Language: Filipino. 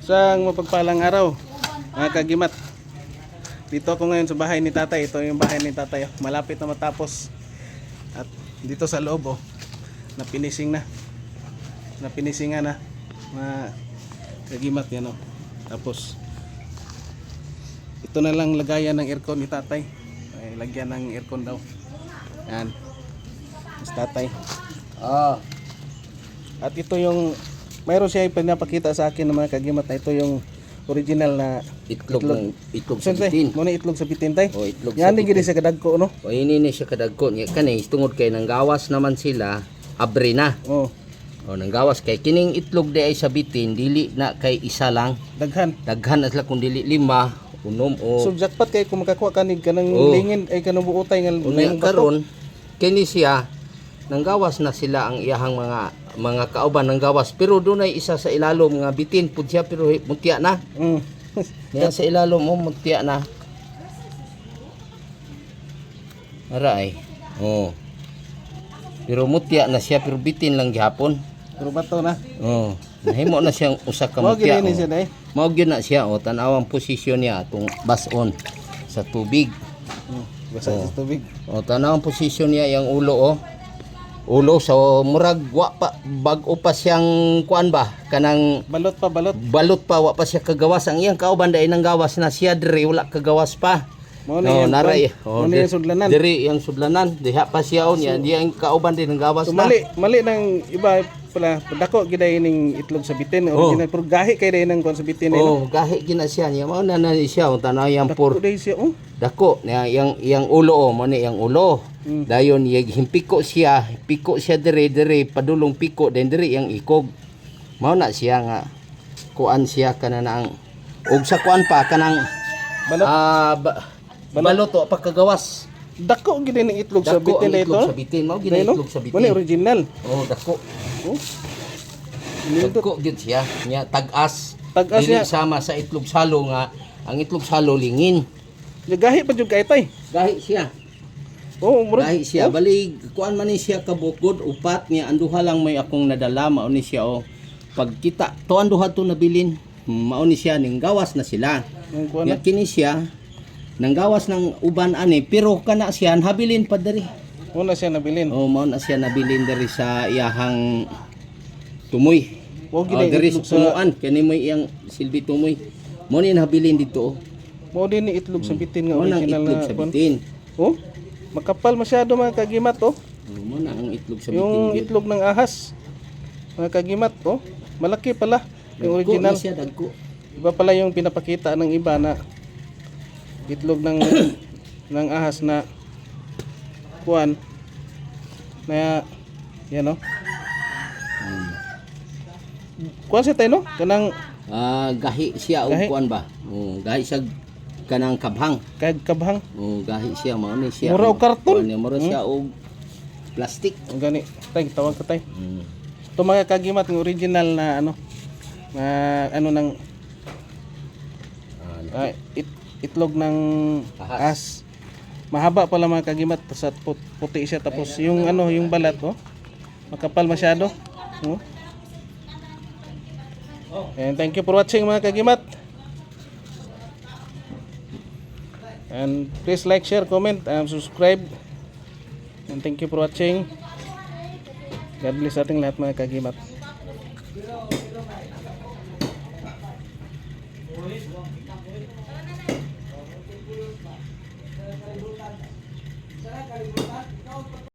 Isang mapagpalang araw, mga kagimat. Dito ako ngayon sa bahay ni tatay. Ito yung bahay ni tatay. Malapit na matapos. At dito sa loob, napinising na. Napinisingan na. Mga kagimat yan, Tapos, ito na lang lagayan ng aircon ni tatay. Ay, lagyan ng aircon daw. Yan. Mas tatay. At ito yung mayroon siya pinapakita sa akin ng mga kagimat na ito yung original na itlog sa bitin. Muna itlog sa bitin tay. O itlog yan sa gid bitin. siya kadagko no. O ini ni siya kadagko. Kani tungod kay nang gawas naman sila abre na. Oh. O nang gawas kay kining itlog di ay sa bitin dili na kay isa lang. Daghan Daghan na sila kung dili lima, unom o. So jackpot kay kung makakuha kanig kanang lingin ay kanang buotay nga Unya karon kini siya nang gawas na sila ang iyahang mga kauban ng gawas pero dunay isa sa ilalom nga bitin pud siya pero mutya na. Niya sa ilalom mo mutya na. Aray. Oh. Pero mutya na siya pero bitin lang gihapon. Pero bato na. Oh. Nahimo na siyang usa ka Mao mutya. gid ni siya day. Mao gyud na siya o tan-awang posisyon niya atong bason sa tubig. Basta sa tubig. O tanawang posisyon niya yung ulo Ulo so murag wa pa bag-o pa siyang kuan ba kanang Balot balot pa wa pa siya kagawas ang iyang kauban dai nang gawas na siya diri wala kagawas pa. Mo ni naray yung sudlanan. Diri yang sudlanan diha pa siya on yan ang kauban din nang gawas na. Mali nang iba pala dako gid ning itlog sa bitin original pero gahi kay day nang kuan sa bitin gahi gina siya niya mao na siya on tanaw yang pur day siya dako niya yang ulo mo ni yang ulo. Dayon piko siya dire padulong piko den dire yang ikog. Mao na siya nga kuan siya kana nang ug sa kuan pa kanang balot to pagkagawas. Dako gid ni itlog sa bitin dito. Itlog sa bitin mao gid itlog sa bitin. Mo original. Dako. Nindot Dako gid siya nya tag-as. Niya Sama sa itlog salo nga ang itlog salo lingin. Gahi pa jud kay tay. Gahi siya. Gahi siya. Bali kuan man ni siya kabukod upat niya anduha lang may akong nadala mao ni siya pagkita to anduha to nabilin mao ni siya ning gawas na sila. Nya kini siya nang gawas ng uban ani pero kana siya habilin pa diri. Mao na siya nabilin. Mao na siya nabilin diri sa iyahang tumoy. Diri sa punuan kani mo iyang silbi tumoy. Mao ni habilin dito. Mao din ni itlog sa bitin nga original na sa bitin. Makapal masyado mga kagimat Mao na ang itlog sa bitin. Yung itlog ng ahas mga kagimat malaki pala yung original. Siya dagko. Iba pala yung pinapakita ng iba na itlog ng ng ahas na kuan na yan kuan siya tayo kanang gahi siya og kuan ba gahi siya kanang kabhang gahi siya mao ni siya mura og karton mura siya og plastic gani tay tawag ka tay ito mga kagimat ng original na ng itlog ng ahas. Mahaba pala mga kagimat sa puti siya tapos yung yung balat makapal masyado. And thank you for watching mga kagimat. And please like, share, comment, and subscribe. And thank you for watching. God bless ating lahat mga kagimat.